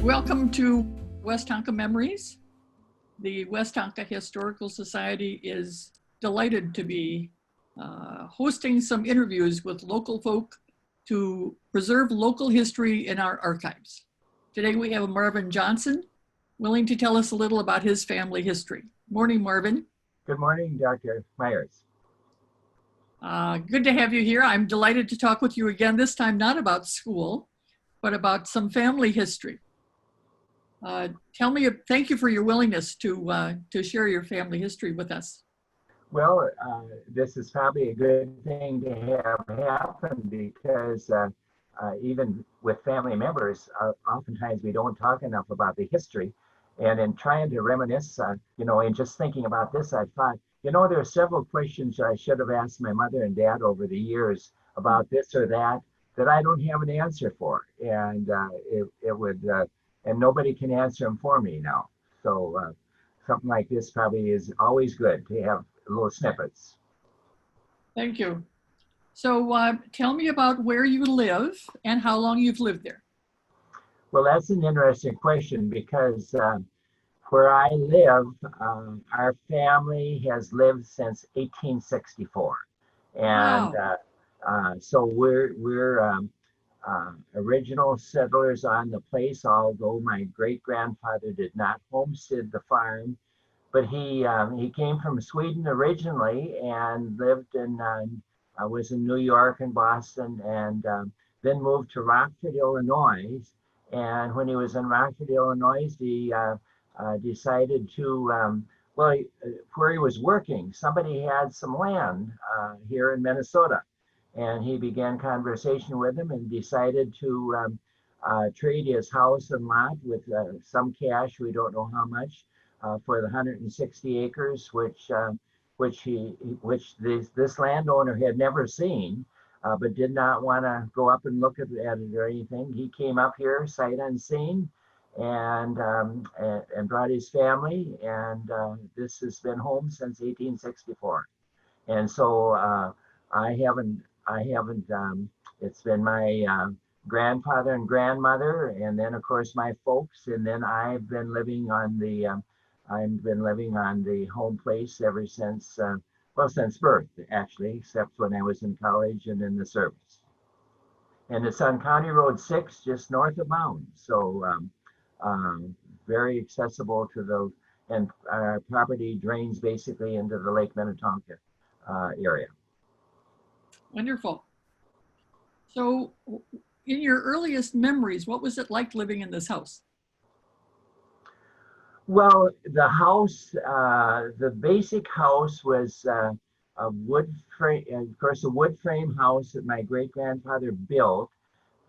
Welcome to Westonka Memories. The Westonka Historical Society is delighted to be hosting some interviews with local folk to preserve local history in our archives. Today we have Marvin Johnson, willing to tell us a little about his family history. Morning, Marvin. Good morning, Dr. Myers. Good to have you here. I'm delighted to talk with you again, this time not about school, but about some family history. Thank you for your willingness to share your family history with us. Well, this is probably a good thing to have happen because even with family members, oftentimes we don't talk enough about the history. And in trying to reminisce, and just thinking about this, I thought, there are several questions I should have asked my mother and dad over the years about this or that I don't have an answer for. And it would, and nobody can answer them for me now. So something like this probably is always good to have little snippets. Thank you. So tell me about where you live and how long you've lived there. Well, that's an interesting question because where I live, our family has lived since 1864. And wow. So we're original settlers on the place, although my great-grandfather did not homestead the farm, but he came from Sweden originally and lived was in New York and Boston, and then moved to Rockford, Illinois. And when he was in Rockford, Illinois, he decided to, where he was working, somebody had some land here in Minnesota. And he began conversation with him and decided to trade his house and lot with some cash, we don't know how much, for the 160 acres, which this landowner had never seen, but did not want to go up and look at it or anything. He came up here sight unseen and brought his family, and this has been home since 1864. And so I haven't, it's been my grandfather and grandmother, and then of course my folks, and then I've been living on the home place ever since, since birth actually, except when I was in college and in the service. And it's on County Road 6, just north of Mound. So very accessible to and our property drains basically into the Lake Minnetonka area. Wonderful. So in your earliest memories, what was it like living in this house? Well, the house, the basic house was a wood frame, of course, a wood frame house that my great-grandfather built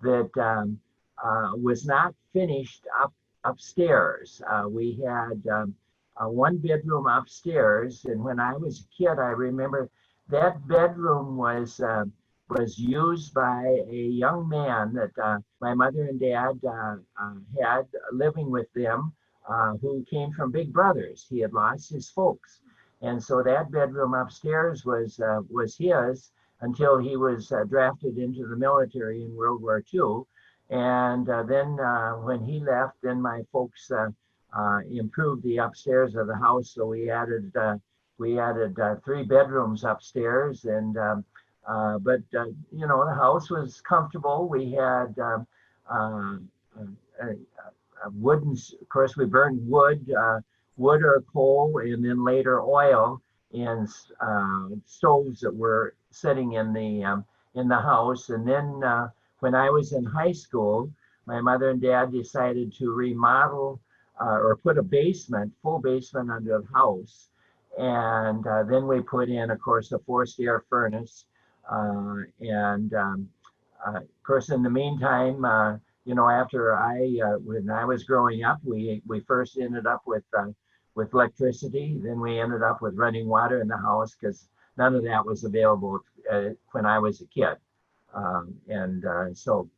that was not finished upstairs. We had a one bedroom upstairs, and when I was a kid, I remember that bedroom was used by a young man that my mother and dad had living with them, who came from Big Brothers. He had lost his folks, and so that bedroom upstairs was his until he was drafted into the military in World War II. And then when he left, then my folks improved the upstairs of the house, so we added 3 bedrooms upstairs, and but the house was comfortable. We had wooden, of course, we burned wood or coal, and then later oil in stoves that were sitting in the house. And then when I was in high school, my mother and dad decided to remodel or put a full basement under the house. And then we put in, of course, a forced air furnace. And of course, in the meantime, after when I was growing up, we first ended up with electricity. Then we ended up with running water in the house because none of that was available when I was a kid. So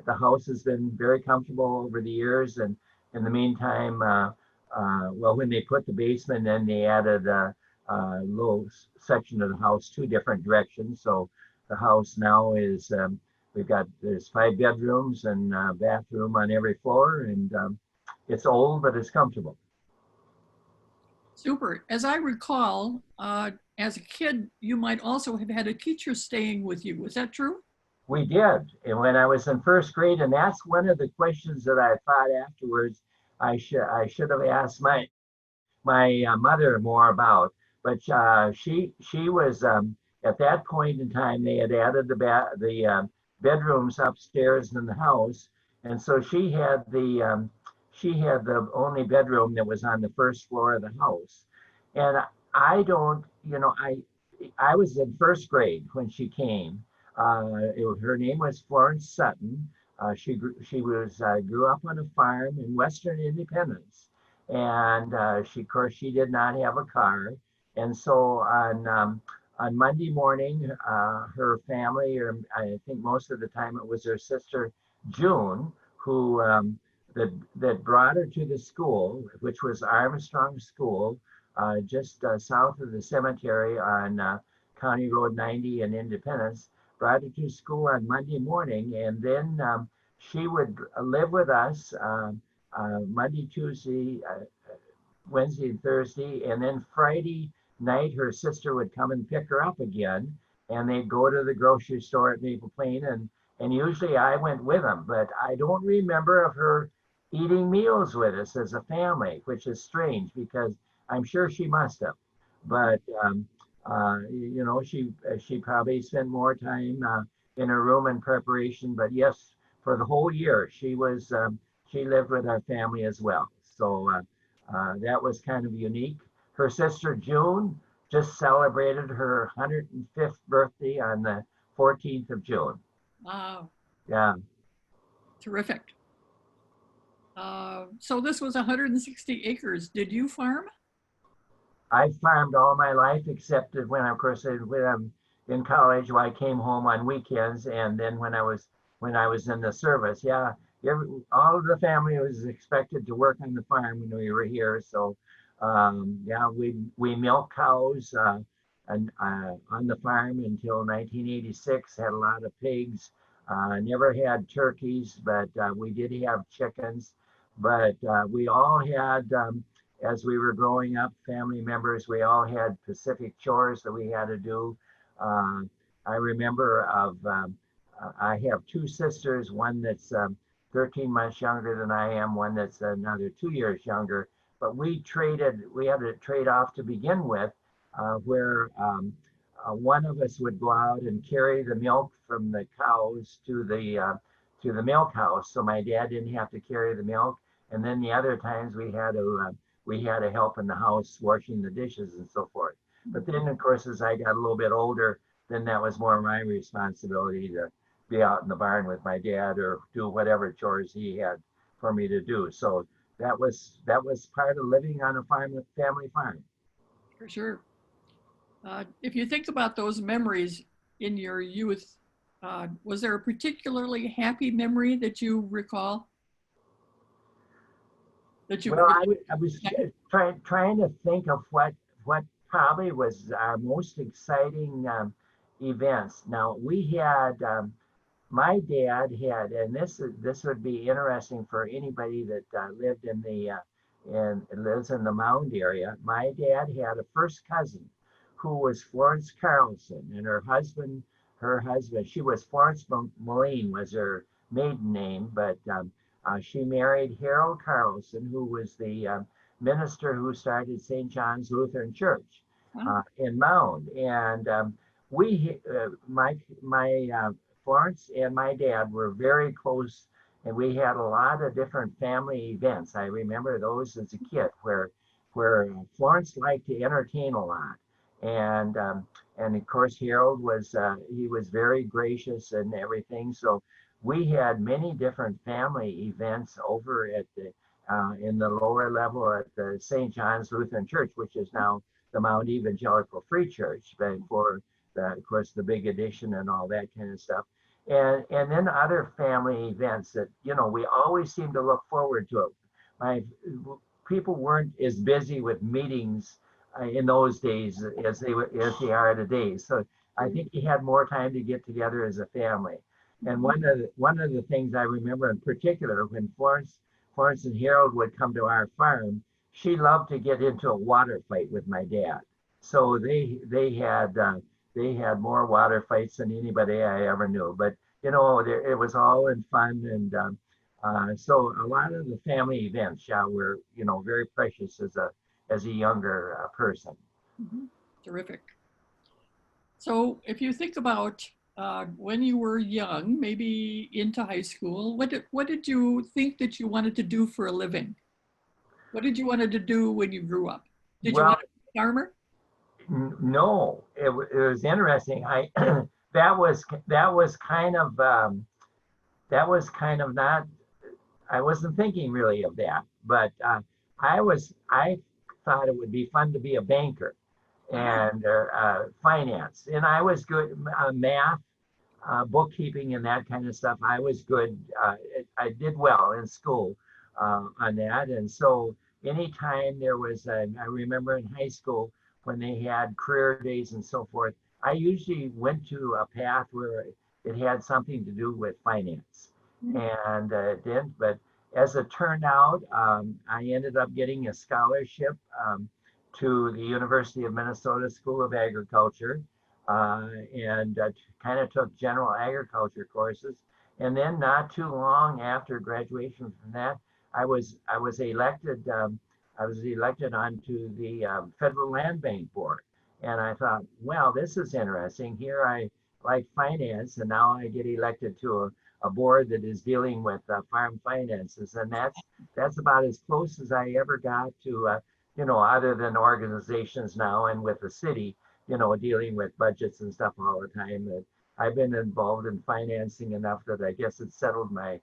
the house has been very comfortable over the years. And in the meantime, when they put the basement in, they added a little section of the house 2 different directions. So the house now is, there's 5 bedrooms and a bathroom on every floor. And it's old, but it's comfortable. Super. As I recall, as a kid, you might also have had a teacher staying with you. Was that true? We did. And when I was in first grade, and that's one of the questions that I thought afterwards I should have asked my mother more about. But she was at that point in time they had added the bedrooms upstairs in the house, and so she had the only bedroom that was on the first floor of the house. And I don't, I was in first grade when she came. Her name was Florence Sutton. She grew up on a farm in Western Independence, and of course, she did not have a car. And so on Monday morning, her family, or I think most of the time it was her sister June, who that brought her to the school, which was Armstrong School, just south of the cemetery on County Road 90 in Independence. Brought her to school on Monday morning, and then she would live with us Monday, Tuesday, Wednesday, and Thursday, and then Friday night her sister would come and pick her up again, and they'd go to the grocery store at Maple Plain, and usually I went with them, but I don't remember of her eating meals with us as a family, which is strange because I'm sure she must have. But she probably spent more time in her room in preparation. But yes, for the whole year, she lived with our family as well. So that was kind of unique. Her sister June just celebrated her 105th birthday on the 14th of June. Wow. Yeah. Terrific. So this was 160 acres. Did you farm? I farmed all my life, except when, of course, when I'm in college, when I came home on weekends, and then when I was in the service. Yeah, all of the family was expected to work on the farm when we were here. So, yeah, we milked cows and on the farm until 1986. Had a lot of pigs. Never had turkeys, but we did have chickens. But we all had. As we were growing up, family members, we all had specific chores that we had to do. I remember I have two sisters, one that's 13 months younger than I am, one that's another 2 years younger. But we had to trade off to begin with, where one of us would go out and carry the milk from the cows to the milk house. So my dad didn't have to carry the milk. And then the other times we had to help in the house washing the dishes and so forth. But then, of course, as I got a little bit older, then that was more my responsibility to be out in the barn with my dad or do whatever chores he had for me to do. So that was part of living on a family farm. For sure. If you think about those memories in your youth, was there a particularly happy memory that you recall? Well, I was trying to think of what probably was our most exciting events. Now we had my dad had, and this would be interesting for anybody that lived lives in the Mound area. My dad had a first cousin who was Florence Carlson, and her husband, she was Florence Moline was her maiden name, but she married Harold Carlson, who was the minister who started St. John's Lutheran Church in Mound. And my Florence and my dad were very close, and we had a lot of different family events. I remember those as a kid, where Florence liked to entertain a lot, and of course Harold was he was very gracious and everything. So we had many different family events over at the in the lower level at the St. John's Lutheran Church, which is now the Mount Evangelical Free Church, before of course the big addition and all that kind of stuff. And then other family events that we always seem to look forward to it. People weren't as busy with meetings in those days as they are today. So I think you had more time to get together as a family. And one of the things I remember in particular, when Florence Florence and Harold would come to our farm, she loved to get into a water fight with my dad. So they had more water fights than anybody I ever knew. But you know, it was all in fun, and so a lot of the family events, yeah, were very precious as a younger person. Mhm. Terrific. So if you think about when you were young, maybe into high school, what did you think that you wanted to do for a living? What did you wanted to do when you grew up? Did you Well, want to be a farmer? no, it was interesting. I that was kind of not. I wasn't thinking really of that, but I thought it would be fun to be a banker Ah, and finance, and I was good math, bookkeeping, and that kind of stuff. I was good. I did well in school on that, and so anytime there was, I remember in high school when they had career days and so forth, I usually went to a path where it had something to do with finance, mm, and it didn't. But as it turned out, I ended up getting a scholarship to the University of Minnesota School of Agriculture, and kind of took general agriculture courses. And then not too long after graduation from that, I was elected. I was elected onto the Federal Land Bank Board, and I thought, well, this is interesting. Here I like finance, and now I get elected to a board that is dealing with farm finances, and that's about as close as I ever got to, other than organizations now and with the city, dealing with budgets and stuff all the time. That I've been involved in financing enough that I guess it settled my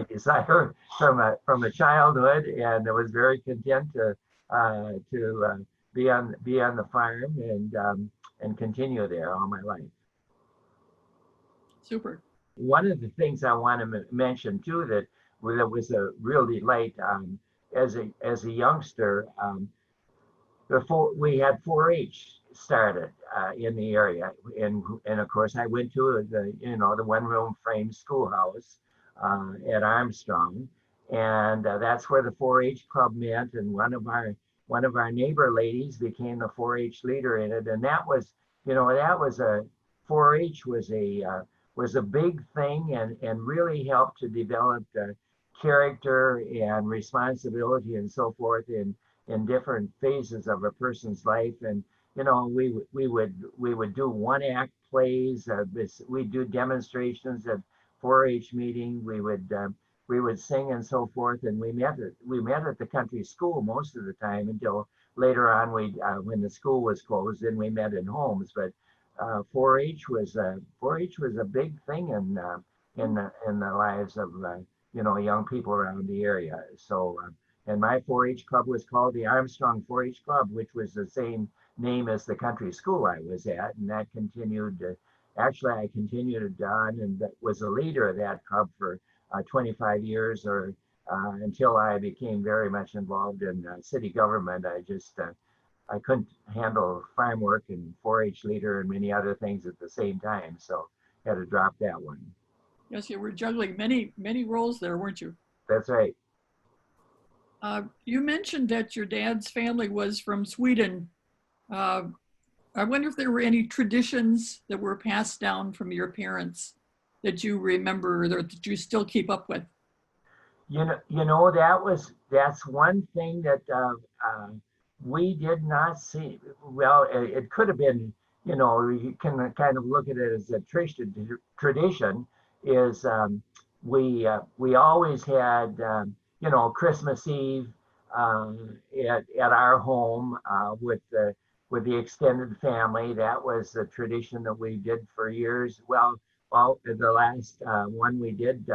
desire from a childhood, and I was very content to be on the farm and continue there all my life. super. One of the things I want to mention too that was a real delight as a youngster. Before we had 4-H started in the area, and of course I went to the one-room frame schoolhouse at Armstrong, and that's where the 4-H club met, and one of our neighbor ladies became the 4-H leader in it, and that was a 4-H was a big thing, and really helped to develop the character and responsibility and so forth in different phases of a person's life. And we would do one act plays. We'd do demonstrations at 4-H meeting. We would sing and so forth. And we met at the country school most of the time until later on when the school was closed, then we met in homes. But 4-H was a big thing in the lives of young people around the area. So. And my 4-H club was called the Armstrong 4-H Club, which was the same name as the country school I was at. And that continued. Actually, I continued on and was a leader of that club for 25 years, or until I became very much involved in city government. I couldn't handle farm work and 4-H leader and many other things at the same time, so had to drop that one. Yes, you were juggling many roles there, weren't you? That's right. You mentioned that your dad's family was from Sweden. Uh, I wonder if there were any traditions that were passed down from your parents that you remember or that you still keep up with. That's one thing that we did not see. Well, it could have been, you can kind of look at it as a tradition. Is we always had Christmas Eve at our home with the extended family. That was a tradition that we did for years. Well, the last one we did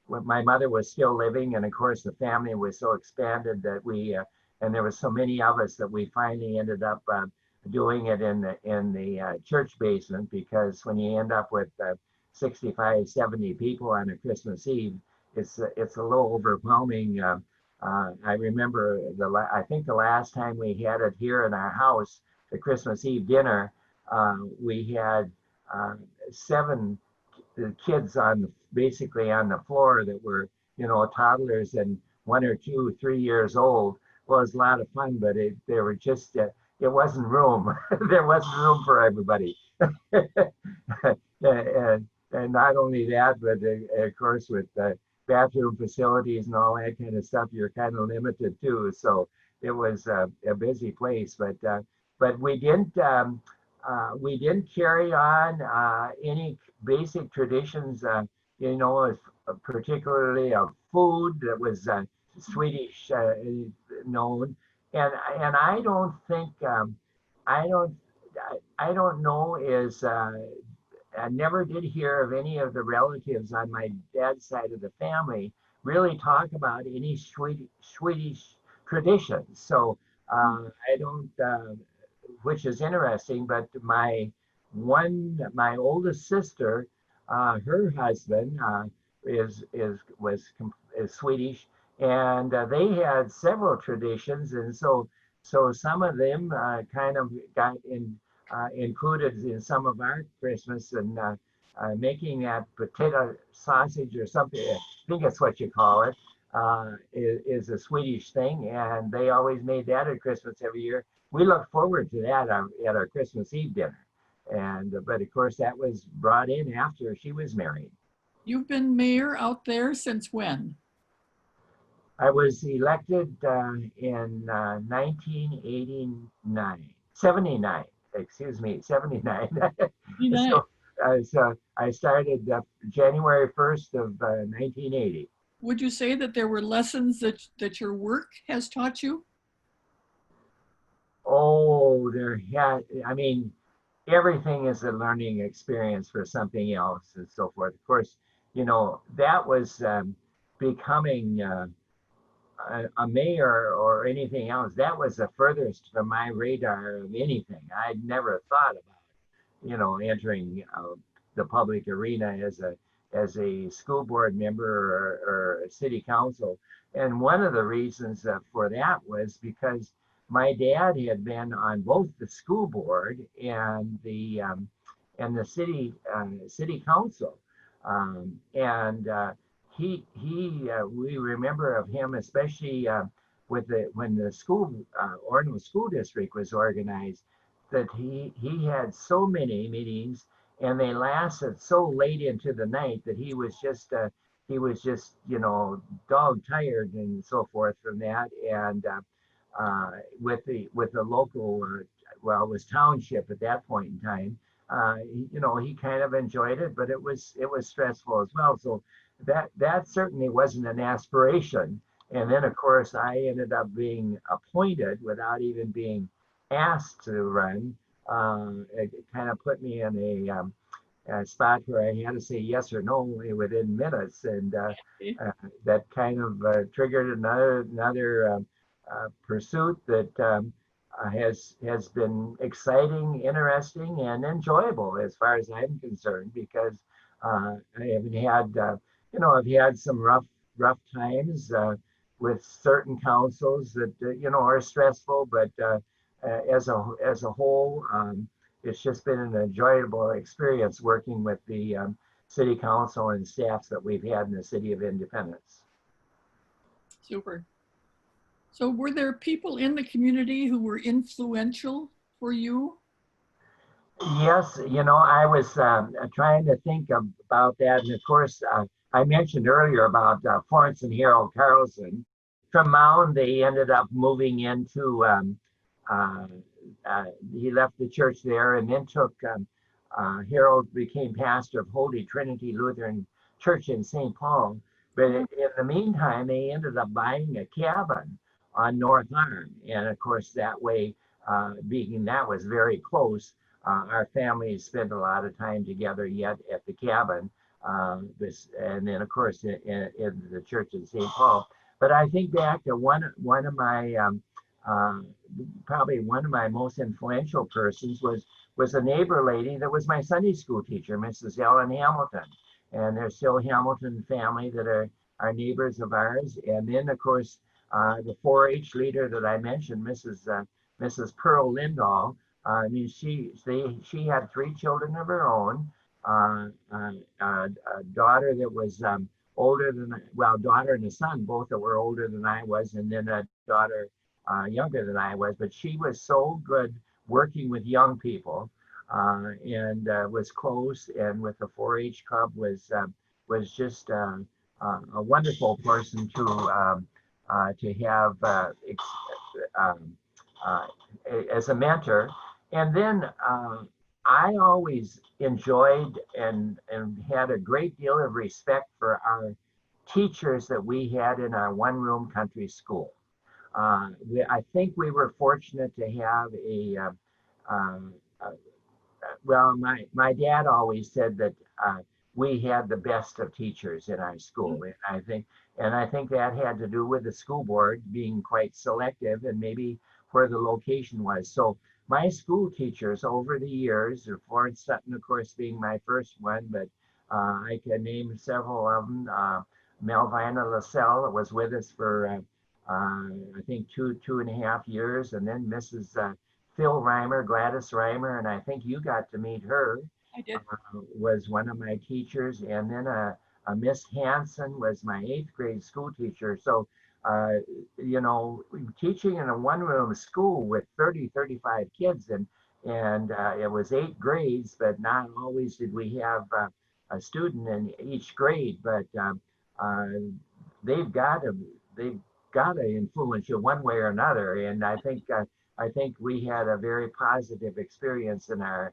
when my mother was still living, and of course the family was so expanded that and there was so many of us that we finally ended up doing it in the church basement, because when you end up with 65, 70 people on a Christmas Eve, it's a little overwhelming. I remember I think the last time we had it here in our house, the Christmas Eve dinner, we had 7 kids basically on the floor that were toddlers and 1 or 2, 3 years old. Well, it was a lot of fun, but they were just, it wasn't room. There wasn't room for everybody. And not only that, but of course, with bathroom facilities and all that kind of stuff, you're kind of limited too. So it was a busy place, but we didn't carry on any basic traditions, particularly of food that was Swedish known, and I don't think I don't I don't know is I never did hear of any of the relatives on my dad's side of the family really talk about any Swedish traditions. So I don't, which is interesting. But my oldest sister, her husband is Swedish, and they had several traditions, and so some of them kind of got included in some of our Christmas, and making that potato sausage or something, I think that's what you call it, is a Swedish thing, and they always made that at Christmas every year. We look forward to that at our Christmas Eve dinner, but of course that was brought in after she was married. You've been mayor out there since when? I was elected in 1989, 79. Excuse me, 79. So I started January 1st of 1980. Would you say that there were lessons that your work has taught you? Oh, I mean, everything is a learning experience for something else and so forth. Of course, that was becoming a mayor or anything else. That was the furthest from my radar of anything. I'd never thought about, entering the public arena as a school board member or a city council. And one of the reasons for that was because my dad had been on both the school board and the city council, we remember of him, especially when the Orono School District was organized, that he had so many meetings and they lasted so late into the night that he was just dog tired and so forth from that. And with the local, well, it was township at that point in time. He kind of enjoyed it, but it was stressful as well. So that certainly wasn't an aspiration. And then of course I ended up being appointed without even being asked to run. It kind of put me in a spot where I had to say yes or no within minutes, and that kind of triggered another pursuit that has been exciting, interesting, and enjoyable as far as I'm concerned, because I haven't had I've had some rough times with certain councils that are stressful, but as a whole, it's just been an enjoyable experience working with the city council and staffs that we've had in the city of Independence. Super. So were there people in the community who were influential for you? Yes, I was trying to think about that. And of course, I mentioned earlier about Florence and Harold Carlson. From Mound, they ended up moving into, he left the church there and then Harold became pastor of Holy Trinity Lutheran Church in St. Paul. But in the meantime, they ended up buying a cabin on North Arm. And of course, that way, being that was very close, our families spent a lot of time together yet at the cabin. And then of course in the church in St. Paul. But I think back to one of my probably one of my most influential persons was a neighbor lady that was my Sunday school teacher, Mrs. Ellen Hamilton. And there's still Hamilton family that are neighbors of ours. And then of course the 4-H leader that I mentioned, Mrs. Pearl Lindahl. I mean, she had 3 children of her own. A daughter that was older than, well, daughter and a son, both that were older than I was, and then a daughter younger than I was. But she was so good working with young people, and was close, and with the 4-H club was just a wonderful person to have um, uh, as a mentor. And then I always enjoyed and had a great deal of respect for our teachers that we had in our one-room country school. I think we were fortunate to have um, uh, well, my dad always said that we had the best of teachers in our school, and I think that had to do with the school board being quite selective and maybe where the location was. So my school teachers over the years, Florence Sutton, of course, being my first one, but I can name several of them. Melvina LaSalle was with us for I think two and a half years, and then Mrs. Phil Reimer, Gladys Reimer, and I think you got to meet her. I did. Was one of my teachers, and then a Miss Hanson was my 8th grade school teacher. So, you know, teaching in a one-room school with 35 kids, and it was 8 grades, but not always did we have a student in each grade. But they've got to influence you one way or another, and I think we had a very positive experience in our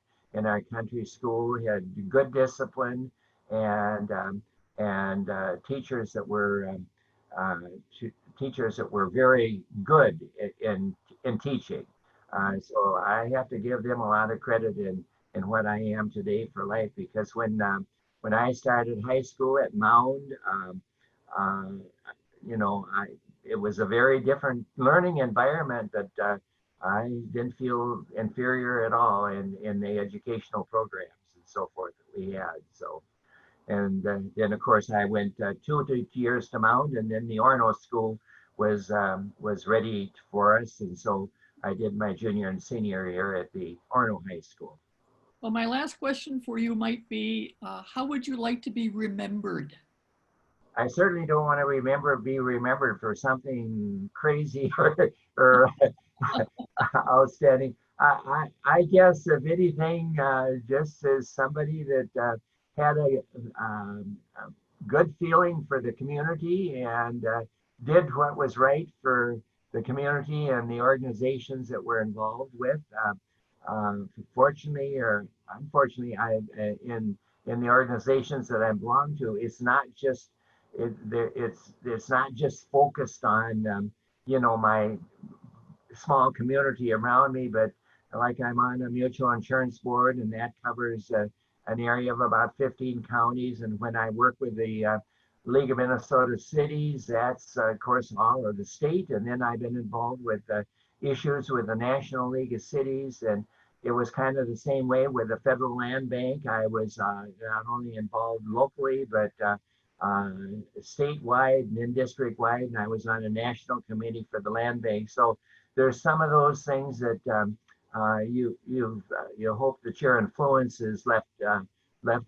country school. We had good discipline and teachers that were very good in teaching. So I have to give them a lot of credit in what I am today for life, because when I started high school at Mound, you know, it was a very different learning environment that I didn't feel inferior at all in the educational programs and so forth that we had. So, and then of course I went 2 years to Mound, and then the Orono School was ready for us, and so I did my junior and senior year at the Orono High School. Well, my last question for you might be, how would you like to be remembered? I certainly don't want to be remembered for something crazy or outstanding. I guess if anything, just as somebody that had a good feeling for the community and did what was right for the community and the organizations that we're involved with. Fortunately or unfortunately, in the organizations that I belong to, it's not just it's not just focused on you know, my small community around me, but like I'm on a mutual insurance board, and that covers an area of about 15 counties. And when I work with the League of Minnesota Cities, that's of course all of the state. And then I've been involved with issues with the National League of Cities, and it was kind of the same way with the Federal Land Bank. I was not only involved locally, but statewide and then district-wide, and I was on a national committee for the land bank. So there's some of those things that you hope that your influence is left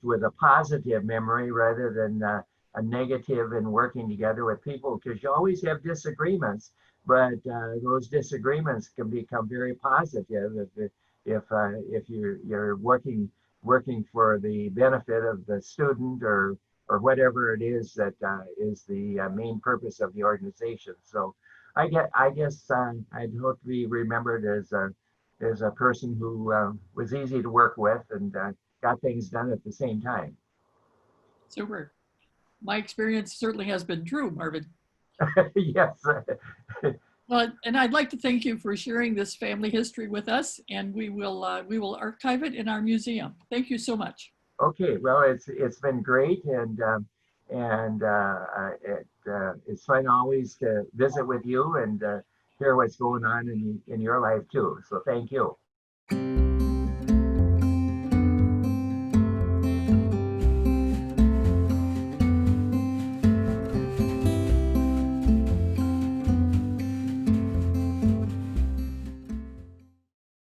with a positive memory rather than a negative in working together with people, because you always have disagreements, but those disagreements can become very positive if you're working for the benefit of the student or whatever it is that is the main purpose of the organization. So I guess I'd hope to be remembered as a person who was easy to work with and got things done at the same time. Super. My experience certainly has been true, Marvin. Yes. Well, and I'd like to thank you for sharing this family history with us, and we will archive it in our museum. Thank you so much. Okay, well, it's been great, and it's fun always to visit with you and hear what's going on in your life too. So thank you.